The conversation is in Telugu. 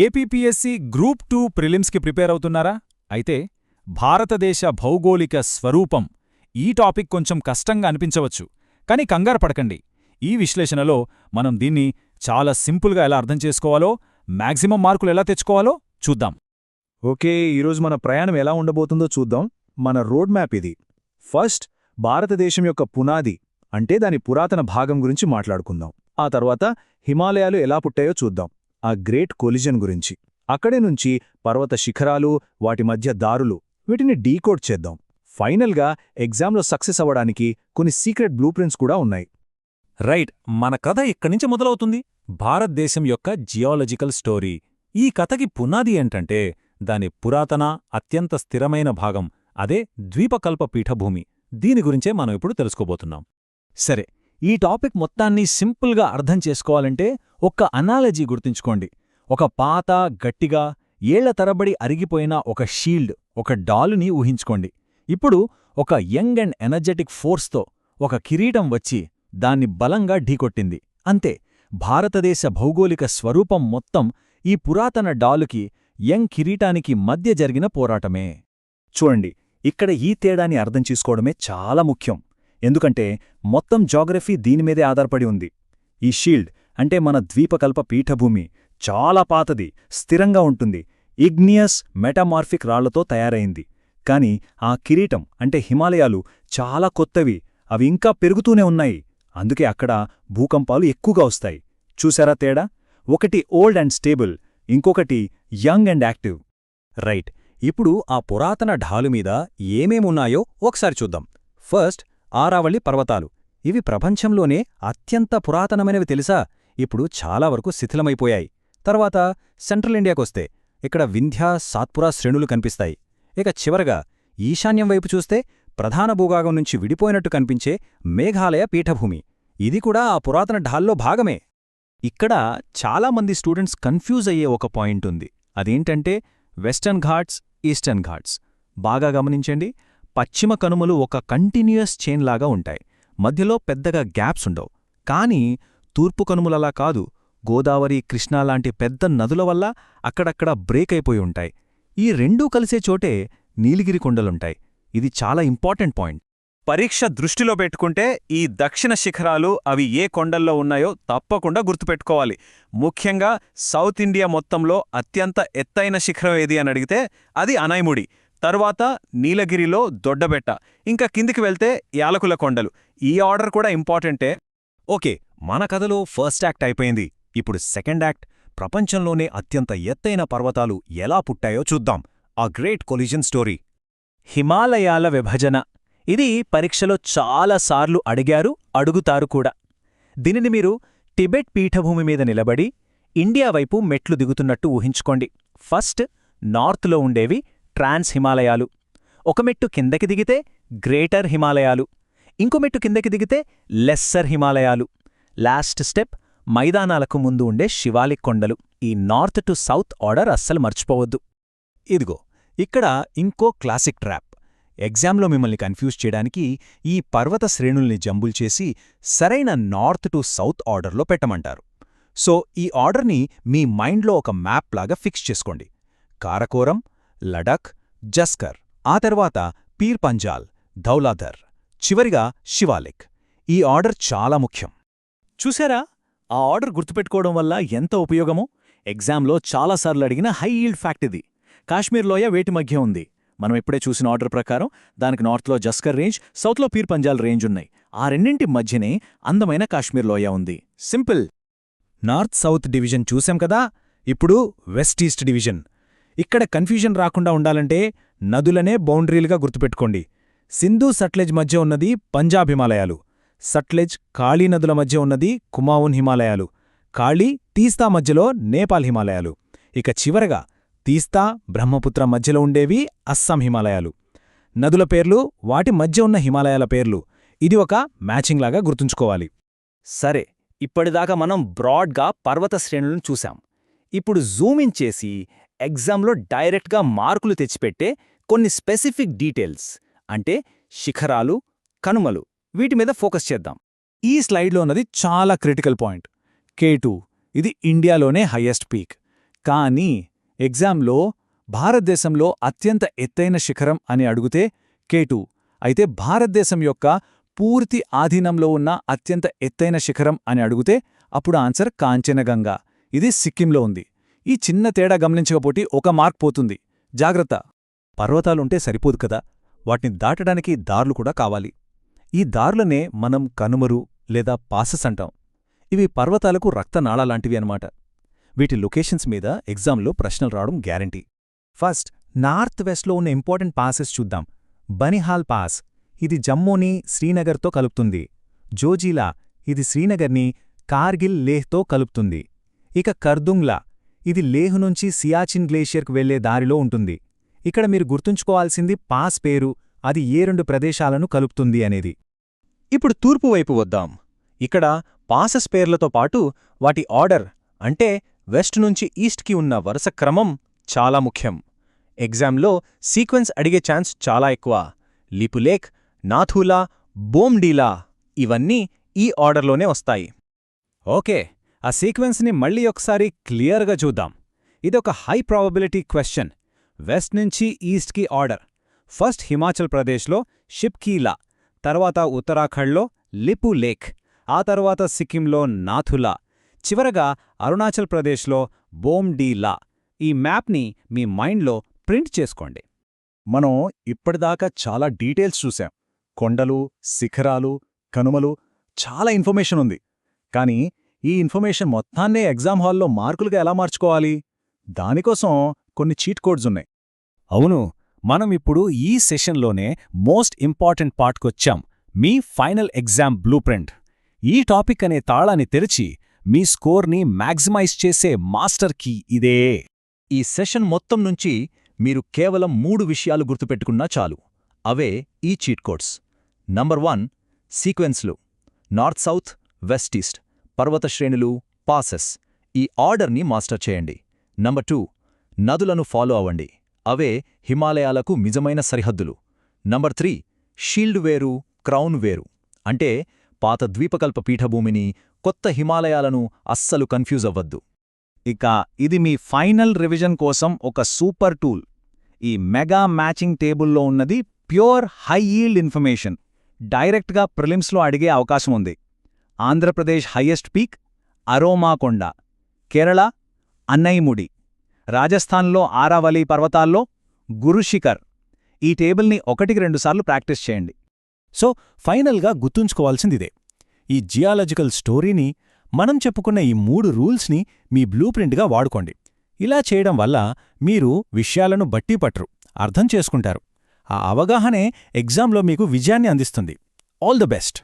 ఏపీపీఎస్సీ గ్రూప్ 2 ప్రిలిమ్స్కి ప్రిపేర్ అవుతున్నారా? అయితే భారతదేశ భౌగోళిక స్వరూపం ఈ టాపిక్ కొంచెం కష్టంగా అనిపించవచ్చు, కానీ కంగారు పడకండి. ఈ విశ్లేషణలో మనం దీన్ని చాలా సింపుల్గా ఎలా అర్థం చేసుకోవాలో, మ్యాక్సిమం మార్కులు ఎలా తెచ్చుకోవాలో చూద్దాం. ఓకే, ఈరోజు మన ప్రయాణం ఎలా ఉండబోతుందో చూద్దాం. మన రోడ్ మ్యాప్ ఇది. ఫస్ట్, భారతదేశం యొక్క పునాది అంటే దాని పురాతన భాగం గురించి మాట్లాడుకుందాం. ఆ తర్వాత హిమాలయాలు ఎలా పుట్టాయో చూద్దాం, ఆ గ్రేట్ కొలిజన్ గురించి. అక్కడే నుంచి పర్వత శిఖరాలు, వాటి మధ్య దారులు, వీటిని డీకోడ్ చేద్దాం. ఫైనల్గా ఎగ్జామ్లో సక్సెస్ అవ్వడానికి కొన్ని సీక్రెట్ బ్లూ ప్రింట్స్ కూడా ఉన్నాయి. రైట్, మన కథ ఇక్కడ్నుంచి మొదలవుతుంది. భారతదేశం యొక్క జియాలజికల్ స్టోరీ. ఈ కథకి పునాది ఏంటంటే దాని పురాతన, అత్యంత స్థిరమైన భాగం, అదే ద్వీపకల్ప పీఠభూమి. దీని గురించే మనం ఇప్పుడు తెలుసుకోబోతున్నాం. సరే, ఈ టాపిక్ మొత్తాన్ని సింపుల్గా అర్థం చేసుకోవాలంటే ఒక్క అనాలజీ గుర్తుంచుకోండి. ఒక పాత, గట్టిగా, ఏళ్ల తరబడి అరిగిపోయిన ఒక షీల్డ్, ఒక డాలుని ఊహించుకోండి. ఇప్పుడు ఒక యంగ్ అండ్ ఎనర్జెటిక్ ఫోర్స్తో ఒక కిరీటం వచ్చి దాన్ని బలంగా ఢీకొట్టింది. అంతే, భారతదేశ భౌగోళిక స్వరూపం మొత్తం ఈ పురాతన డాలుకి, యంగ్ కిరీటానికి మధ్య జరిగిన పోరాటమే. చూడండి, ఇక్కడ ఈ తేడాని అర్థం చేసుకోవడమే చాలా ముఖ్యం. ఎందుకంటే మొత్తం జాగ్రఫీ దీనిమీదే ఆధారపడి ఉంది. ఈ షీల్డ్ అంటే మన ద్వీపకల్ప పీఠభూమి చాలా పాతది, స్థిరంగా ఉంటుంది, ఇగ్నియస్ మెటామార్ఫిక్ రాళ్లతో తయారైంది. కాని ఆ కిరీటం అంటే హిమాలయాలు చాలా కొత్తవి, అవి ఇంకా పెరుగుతూనే ఉన్నాయి. అందుకే అక్కడ భూకంపాలు ఎక్కువగా వస్తాయి. చూసారా తేడా? ఒకటి ఓల్డ్ అండ్ స్టేబుల్, ఇంకొకటి యంగ్ అండ్ యాక్టివ్. రైట్, ఇప్పుడు ఆ పురాతన ఢాలుమీద ఏమేమున్నాయో ఒకసారి చూద్దాం. ఫస్ట్, ఆరావళి పర్వతాలు. ఇవి ప్రపంచంలోనే అత్యంత పురాతనమైనవి తెలుసా? ఇప్పుడు చాలా వరకు శిథిలమైపోయాయి. తర్వాత సెంట్రల్ ఇండియాకొస్తే ఇక్కడ వింధ్య, సాత్పురా శ్రేణులు కనిపిస్తాయి. ఇక చివరగా ఈశాన్యం వైపు చూస్తే ప్రధాన భూభాగం నుంచి విడిపోయినట్టు కనిపించే మేఘాలయ పీఠభూమి. ఇది కూడా ఆ పురాతన ఢాల్లో భాగమే. ఇక్కడ చాలామంది స్టూడెంట్స్ కన్ఫ్యూజ్ అయ్యే ఒక పాయింట్ ఉంది. అదేంటంటే వెస్టర్న్ ఘాట్స్, ఈస్టర్న్ ఘాట్స్. బాగా గమనించండి, పశ్చిమ కనుమలు ఒక కంటిన్యూయస్ చైన్ లాగా ఉంటాయి, మధ్యలో పెద్దగా గ్యాప్స్ ఉండవు. కానీ తూర్పు కనుమలలా కాదు, గోదావరి, కృష్ణా లాంటి పెద్ద నదుల వల్ల అక్కడక్కడ బ్రేక్ అయిపోయి ఉంటాయి. ఈ రెండూ కలిసే చోటే నీలగిరి కొండలుంటాయి. ఇది చాలా ఇంపార్టెంట్ పాయింట్. పరీక్ష దృష్టిలో పెట్టుకుంటే ఈ దక్షిణ శిఖరాలు అవి ఏ కొండల్లో ఉన్నాయో తప్పకుండా గుర్తుపెట్టుకోవాలి. ముఖ్యంగా సౌత్ ఇండియా మొత్తంలో అత్యంత ఎత్తైన శిఖరం ఏది అని అడిగితే అది అనైముడి, తర్వాత నీలగిరిలో దొడ్డబెట్ట, ఇంకా కిందికి వెళ్తే యాలకుల కొండలు. ఈ ఆర్డర్ కూడా ఇంపార్టెంటే. ఓకే, మన కథలో ఫస్ట్ యాక్ట్ అయిపోయింది. ఇప్పుడు సెకండ్ యాక్ట్, ప్రపంచంలోనే అత్యంత ఎత్తైన పర్వతాలు ఎలా పుట్టాయో చూద్దాం. ఆ గ్రేట్ కొలిజన్ స్టోరీ. హిమాలయాల విభజన. ఇది పరీక్షలో చాలాసార్లు అడిగారు, అడుగుతారు కూడా. దీనిని మీరు టిబెట్ పీఠభూమి మీద నిలబడి ఇండియా వైపు మెట్లు దిగుతున్నట్టు ఊహించుకోండి. ఫస్ట్ నార్త్లో ఉండేవి ట్రాన్స్ హిమాలయాలు. ఒక మెట్టు కిందకి దిగితే గ్రేటర్ హిమాలయాలు, ఇంకో మెట్టు కిందకి దిగితే లెస్సర్ హిమాలయాలు. లాస్ట్ స్టెప్ మైదానాలకు ముందు ఉండే శివాలిక్ కొండలు. ఈ నార్త్ టు సౌత్ ఆర్డర్ అస్సలు మర్చిపోవద్దు. ఇదిగో, ఇక్కడ ఇంకో క్లాసిక్ ట్రాప్. ఎగ్జామ్లో మిమ్మల్ని కన్ఫ్యూజ్ చేయడానికి ఈ పర్వత శ్రేణుల్ని జంబుల్ చేసి సరైన నార్త్ టు సౌత్ ఆర్డర్లో పెట్టమంటారు. సో ఈ ఆర్డర్ని మీ మైండ్లో ఒక మ్యాప్ లాగా ఫిక్స్ చేసుకోండి. కారకోరం, లడఖ్, జస్కర్, ఆ తర్వాత పీర్ పంజాల్, ధౌలాధర్, చివరిగా శివాలిక్. ఈ ఆర్డర్ చాలా ముఖ్యం. చూసారా, ఆ ఆర్డర్ గుర్తుపెట్టుకోవడం వల్ల ఎంత ఉపయోగమో? ఎగ్జామ్లో చాలాసార్లు అడిగిన హై ఈల్డ్ ఫ్యాక్ట్ ఇది. కాశ్మీర్ లోయ వేటి మధ్య ఉంది. మనం ఇప్పుడే చూసిన ఆర్డర్ ప్రకారం దానికి నార్త్లో జస్కర్ రేంజ్, సౌత్లో పీర్ పంజాల్ రేంజ్ ఉన్నాయి. ఆ రెండింటి మధ్యనే అందమైన కాశ్మీర్ లోయ ఉంది. సింపుల్. నార్త్ సౌత్ డివిజన్ చూసాం కదా, ఇప్పుడు వెస్ట్ ఈస్ట్ డివిజన్. ఇక్కడ కన్ఫ్యూజన్ రాకుండా ఉండాలంటే నదులనే బౌండరీలుగా గుర్తుపెట్టుకోండి. సింధు సట్లెజ్ మధ్య ఉన్నది పంజాబ్ హిమాలయాలు, సట్లెజ్ కాళీ నదుల మధ్య ఉన్నది కుమావున్ హిమాలయాలు, కాళీ తీస్తా మధ్యలో నేపాల్ హిమాలయాలు, ఇక చివరగా తీస్తా బ్రహ్మపుత్ర మధ్యలో ఉండేవి అస్సాం హిమాలయాలు. నదుల పేర్లు, వాటి మధ్య ఉన్న హిమాలయాల పేర్లు. ఇది ఒక మ్యాచింగ్లాగా గుర్తుంచుకోవాలి. సరే, ఇప్పటిదాకా మనం బ్రాడ్గా పర్వత శ్రేణులను చూశాం. ఇప్పుడు జూమిన్ చేసి ఎగ్జామ్లో డైరెక్ట్గా మార్కులు తెచ్చిపెట్టే కొన్ని స్పెసిఫిక్ డీటెయిల్స్ అంటే శిఖరాలు, కనుమలు, వీటి మీద ఫోకస్ చేద్దాం. ఈ స్లైడ్లో ఉన్నది చాలా క్రిటికల్ పాయింట్. K2 ఇది ఇండియాలోనే హయ్యెస్ట్ పీక్. కానీ ఎగ్జామ్లో భారతదేశంలో అత్యంత ఎత్తైన శిఖరం అని అడిగితే K2. అయితే భారతదేశం యొక్క పూర్తి ఆధీనంలో ఉన్న అత్యంత ఎత్తైన శిఖరం అని అడిగితే అప్పుడు ఆన్సర్ కాంచనగంగా. ఇది సిక్కింలో ఉంది. ఈ చిన్న తేడా గమనించకపోతే 1 మార్క్ పోతుంది. జాగ్రత్త. పర్వతాలుంటే సరిపోదు కదా, వాటిని దాటడానికి దారులు కూడా కావాలి. ఈ దారులనే మనం కనుమరు లేదా పాసెస్ అంటాం. ఇవి పర్వతాలకు రక్తనాళాలాంటివి అన్నమాట. వీటి లొకేషన్స్ మీద ఎగ్జామ్లో ప్రశ్నలు రావడం గ్యారంటీ. ఫస్ట్ నార్త్ వెస్ట్లో ఉన్న ఇంపార్టెంట్ పాసెస్ చూద్దాం. బనిహాల్ పాస్, ఇది జమ్మూని శ్రీనగర్తో కలుపుతుంది. జోజీలా, ఇది శ్రీనగర్ని కార్గిల్ లేహ్తో కలుపుతుంది. ఇక కర్దుంగ్లా, ఇది లేహ్ నుంచి సియాచిన్ గ్లేషియర్కు వెళ్లే దారిలో ఉంటుంది. ఇక్కడ మీరు గుర్తుంచుకోవాల్సింది పాస్ పేరు, అది ఏ 2 ప్రదేశాలను కలుపుతుంది అనేది. ఇప్పుడు తూర్పు వైపు వద్దాం. ఇక్కడ పాసెస్ పేర్లతో పాటు వాటి ఆర్డర్, అంటే వెస్ట్ నుంచి ఈస్ట్కి ఉన్న వరుస క్రమం చాలా ముఖ్యం. ఎగ్జామ్లో సీక్వెన్స్ అడిగే ఛాన్స్ చాలా ఎక్కువ. లిపులేక్, నాథూలా, బోమ్డీలా ఇవన్నీ ఈ ఆర్డర్లోనే వస్తాయి. ఓకే, ఆ సీక్వెన్స్ని మళ్ళీ ఒకసారి క్లియర్గా చూద్దాం. ఇదొక హై ప్రాబబిలిటీ క్వశ్చన్. వెస్ట్ నుంచి ఈస్ట్కి ఆర్డర్. ఫస్ట్ హిమాచల్ ప్రదేశ్లో షిప్కీలా, తర్వాత ఉత్తరాఖండ్లో లిపు లేక్, ఆ తర్వాత సిక్కింలో నాథులా, చివరగా అరుణాచల్ ప్రదేశ్లో బోమ్డీలా. ఈ మ్యాప్ని మీ మైండ్లో ప్రింట్ చేసుకోండి. మనం ఇప్పటిదాకా చాలా డీటెయిల్స్ చూశాం. కొండలు, శిఖరాలు, కనుమలు, చాలా ఇన్ఫర్మేషన్ ఉంది. కానీ ఈ ఇన్ఫర్మేషన్ మొత్తాన్నే ఎగ్జామ్ హాల్లో మార్కులుగా ఎలా మార్చుకోవాలి? దానికోసం కొన్ని చీట్ కోడ్స్ ఉన్నాయి. అవును, మనం ఇప్పుడు ఈ సెషన్లోనే మోస్ట్ ఇంపార్టెంట్ పార్ట్కొచ్చాం, మీ ఫైనల్ ఎగ్జామ్ బ్లూ ప్రింట్. ఈ టాపిక్ అనే తాళాన్ని తెరిచి మీ స్కోర్ని మ్యాక్సిమైజ్ చేసే మాస్టర్ కీ ఇదే. ఈ సెషన్ మొత్తం నుంచి మీరు కేవలం 3 విషయాలు గుర్తుపెట్టుకున్నా చాలు. అవే ఈ చీట్ కోడ్స్. నంబర్ 1, సీక్వెన్స్లు. నార్త్ సౌత్, వెస్ట్ ఈస్ట్, పర్వత శ్రేణులు, పాసెస్. ఈ ఆర్డర్ని మాస్టర్ చేయండి. నంబర్ 2, నదులను ఫాలో అవ్వండి. అవే హిమాలయాలకు నిజమైన సరిహద్దులు. నంబర్ 3, షీల్డ్ వేరు, క్రౌన్ వేరు. అంటే పాత ద్వీపకల్ప పీఠభూమిని, కొత్త హిమాలయాలను అస్సలు కన్ఫ్యూజ్ అవ్వద్దు. ఇక ఇది మీ ఫైనల్ రివిజన్ కోసం ఒక సూపర్ టూల్. ఈ మెగా మ్యాచింగ్ టేబుల్లో ఉన్నది ప్యూర్ హై ఈల్డ్ ఇన్ఫర్మేషన్. డైరెక్ట్గా ప్రిలిమ్స్లో అడిగే అవకాశం ఉంది. ఆంధ్రప్రదేశ్ హైయెస్ట్ పీక్ అరోమాకొండ, కేరళ అన్నైముడి, రాజస్థాన్లో ఆరావళి పర్వతాల్లో గురుశిఖర్. ఈ టేబుల్ని 1-2 సార్లు ప్రాక్టీస్ చేయండి. సో ఫైనల్గా గుర్తుంచుకోవాల్సిందిదే, ఈ జియాలజికల్ స్టోరీని, మనం చెప్పుకున్న ఈ 3 రూల్స్ని మీ బ్లూ ప్రింట్గా వాడుకోండి. ఇలా చేయడం వల్ల మీరు విషయాలను బట్టి పట్టరు, అర్థం చేసుకుంటారు. ఆ అవగాహనే ఎగ్జామ్లో మీకు విజయాన్ని అందిస్తుంది. All the best.